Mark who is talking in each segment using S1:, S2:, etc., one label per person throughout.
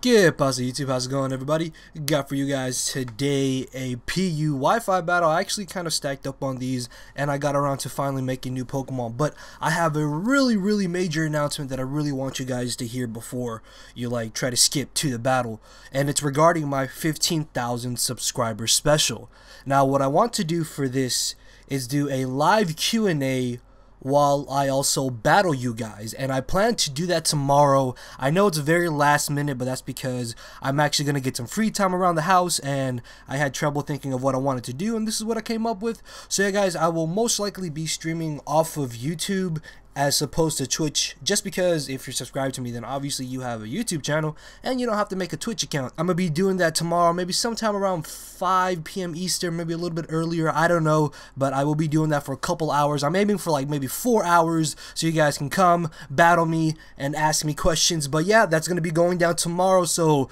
S1: Get past YouTube, how's it going everybody? Got for you guys today a PU Wi-Fi battle. I actually kind of stacked up on these and I got around to finally making new Pokemon, but I have a really major announcement that I really want you guys to hear before you try to skip to the battle, and it's regarding my 15,000 subscriber special. Now what I want to do for this is do a live Q&A while I also battle you guys, and I plan to do that tomorrow. I know it's very last minute, but that's because I'm actually going to get some free time around the house and I had trouble thinking of what I wanted to do, and this is what I came up with. So yeah guys, I will most likely be streaming off of YouTube as opposed to Twitch, just because if you're subscribed to me, then obviously you have a YouTube channel and you don't have to make a Twitch account. I'm gonna be doing that tomorrow, maybe sometime around 5 p.m. Eastern, maybe a little bit earlier, I don't know, but I will be doing that for a couple hours. I'm aiming for maybe 4 hours so you guys can come battle me and ask me questions. But yeah, that's gonna be going down tomorrow, so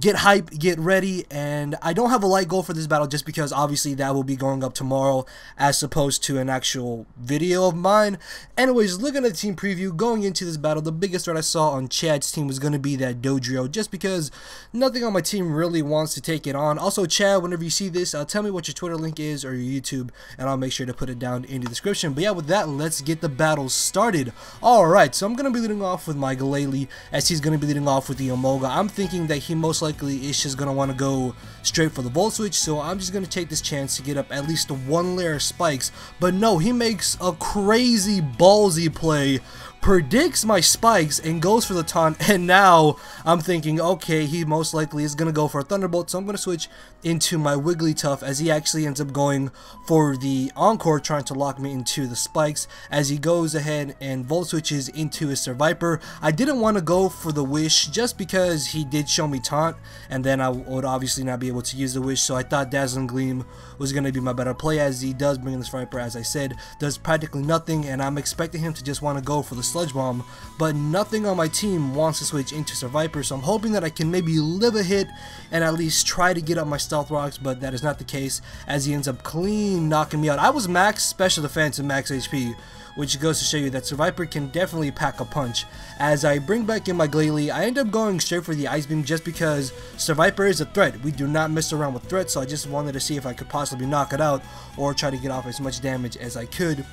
S1: get hype, get ready. And I don't have a light goal for this battle just because obviously that will be going up tomorrow as opposed to an actual video of mine. Anyways, looking at the team preview going into this battle, the biggest threat I saw on Chad's team was going to be that Dodrio, just because nothing on my team really wants to take it on. Also, Chad, whenever you see this, tell me what your Twitter link is or your YouTube, and I'll make sure to put it down in the description. But yeah, with that, let's get the battle started. Alright, so I'm going to be leading off with my Glalie, as he's going to be leading off with the Emolga. I'm thinking that he most likely is just going to want to go straight for the Volt Switch, so I'm just going to take this chance to get up at least one layer of spikes. But no, he makes a crazy ballsy play, predicts my spikes, and goes for the taunt. And now I'm thinking, okay, he most likely is going to go for a Thunderbolt, so I'm going to switch into my Wigglytuff, as he actually ends up going for the Encore, trying to lock me into the spikes, as he goes ahead and Volt Switches into his Survivor. I didn't want to go for the Wish just because he did show me taunt, and then I would obviously not be able to use the Wish, so I thought Dazzling Gleam was going to be my better play, as he does bring in this Viper, as I said, does practically nothing, and I'm expecting him to just want to go for the Sludge Bomb, but nothing on my team wants to switch into Survivor, so I'm hoping that I can maybe live a hit and at least try to get up my Stealth Rocks, but that is not the case, as he ends up clean knocking me out. I was max special defense and max HP, which goes to show you that Survivor can definitely pack a punch. As I bring back in my Glalie, I end up going straight for the Ice Beam just because Survivor is a threat. We do not mess around with threats, so I just wanted to see if I could possibly knock it out or try to get off as much damage as I could.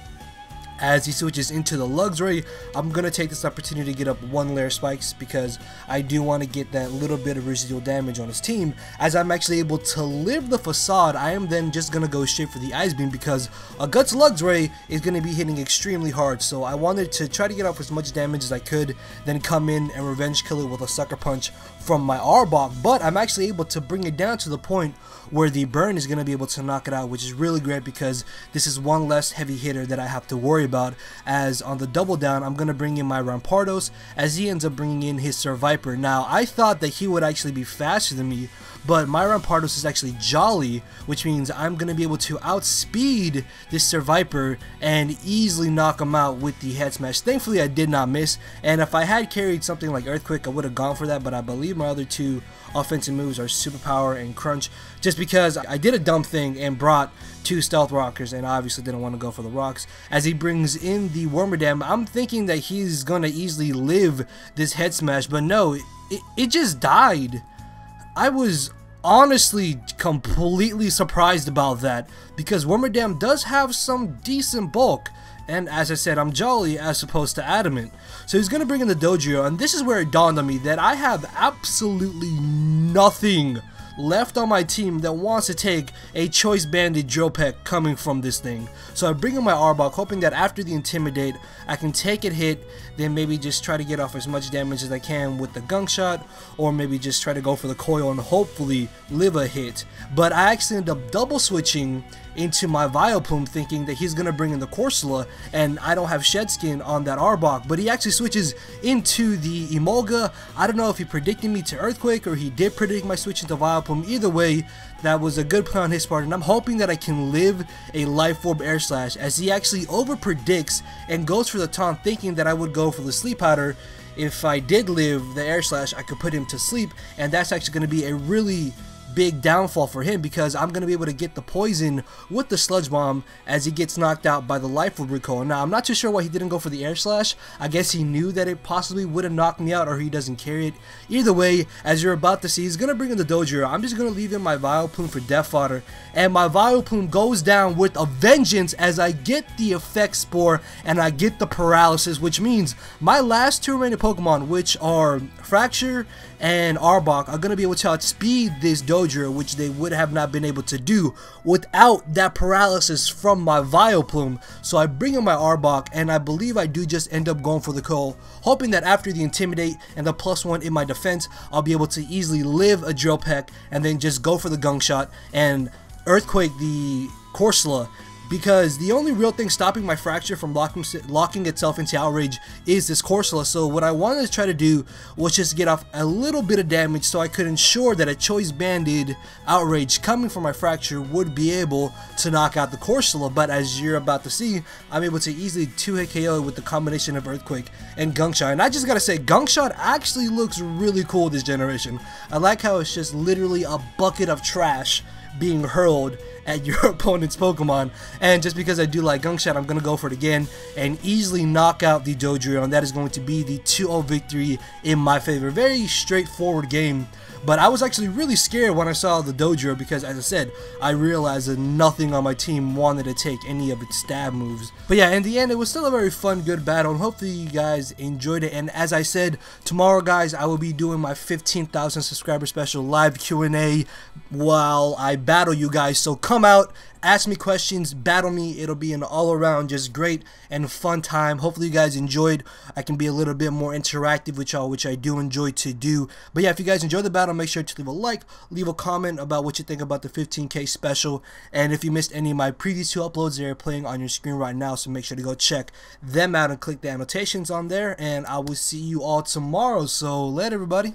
S1: As he switches into the Luxray, I'm going to take this opportunity to get up one layer spikes because I do want to get that little bit of residual damage on his team. As I'm actually able to live the Facade, I am then just going to go straight for the Ice Beam because a Guts Luxray is going to be hitting extremely hard. So I wanted to try to get off as much damage as I could, then come in and revenge kill it with a Sucker Punch from my Arbok. But I'm actually able to bring it down to the point where the burn is going to be able to knock it out, which is really great because this is one less heavy hitter that I have to worry about. As on the double down, I'm going to bring in my Rampardos, as he ends up bringing in his Survivor. Now, I thought that he would actually be faster than me, but my Rampardos is actually Jolly, which means I'm going to be able to outspeed this Survivor and easily knock him out with the Head Smash. Thankfully, I did not miss, and if I had carried something like Earthquake, I would have gone for that, but I believe my other two offensive moves are Superpower and Crunch, just because I did a dumb thing and brought two Stealth Rockers and obviously didn't want to go for the rocks. As he brings in the Wormadam, I'm thinking that he's going to easily live this Head Smash, but no, it just died. I was honestly completely surprised about that because Wormadam does have some decent bulk, and as I said, I'm Jolly as opposed to Adamant. So he's going to bring in the Dodrio, and this is where it dawned on me that I have absolutely nothing left on my team that wants to take a Choice Banded Drill Peck coming from this thing. So I bring in my Arbok, hoping that after the Intimidate, I can take it hit, then maybe just try to get off as much damage as I can with the Gunk Shot, or maybe just try to go for the Coil and hopefully live a hit. But I actually end up double switching into my Vileplume, thinking that he's going to bring in the Corsola, and I don't have Shed Skin on that Arbok, but he actually switches into the Emolga. I don't know if he predicted me to Earthquake or he did predict my switch into Vileplume. Either way, that was a good play on his part, and I'm hoping that I can live a Life Orb Air Slash, as he actually over predicts and goes for the taunt, thinking that I would go for the Sleep Powder. If I did live the Air Slash, I could put him to sleep, and that's actually going to be a really big downfall for him, because I'm going to be able to get the poison with the sludge bomb as he gets knocked out by the life orb recoil. Now, I'm not too sure why he didn't go for the air slash. I guess he knew that it possibly would have knocked me out, or he doesn't carry it. Either way, as you're about to see, he's going to bring in the Dojiro. I'm just going to leave in my Vileplume for Death Fodder, and my Vileplume goes down with a vengeance as I get the effect spore and I get the paralysis, which means my last two remaining Pokemon, which are Fracture and Arbok, are going to be able to outspeed this Dojiro, which they would have not been able to do without that paralysis from my Vileplume. So I bring in my Arbok, and I believe I do just end up going for the Coal, hoping that after the Intimidate and the +1 in my defense, I'll be able to easily live a Drill Peck and then just go for the Gunk Shot and Earthquake the Corsola, because the only real thing stopping my Fracture from locking itself into Outrage is this Corsola. So what I wanted to try to do was just get off a little bit of damage so I could ensure that a Choice Banded Outrage coming from my Fracture would be able to knock out the Corsola. But as you're about to see, I'm able to easily 2-hit KO with the combination of Earthquake and Gunk Shot. And I just gotta say, Gunk Shot actually looks really cool this generation. I like how it's just literally a bucket of trash being hurled at your opponent's Pokemon. And just because I do like Gunk Shot, I'm going to go for it again and easily knock out the Dojiro, and that is going to be the 2-0 victory in my favor. Very straightforward game, but I was actually really scared when I saw the Dojiro, because as I said, I realized that nothing on my team wanted to take any of its stab moves. But yeah, in the end, it was still a very fun, good battle, and hopefully you guys enjoyed it. And as I said, tomorrow, guys, I will be doing my 15,000 subscriber special live Q&A while I battle you guys. So come out, ask me questions, battle me. It'll be an all-around just great and fun time. Hopefully you guys enjoyed. I can be a little bit more interactive with y'all, which I do enjoy to do. But yeah, if you guys enjoyed the battle, make sure to leave a like, leave a comment about what you think about the 15K special. And if you missed any of my previous 2 uploads, they're playing on your screen right now, so make sure to go check them out and click the annotations on there. And I will see you all tomorrow. So later, everybody.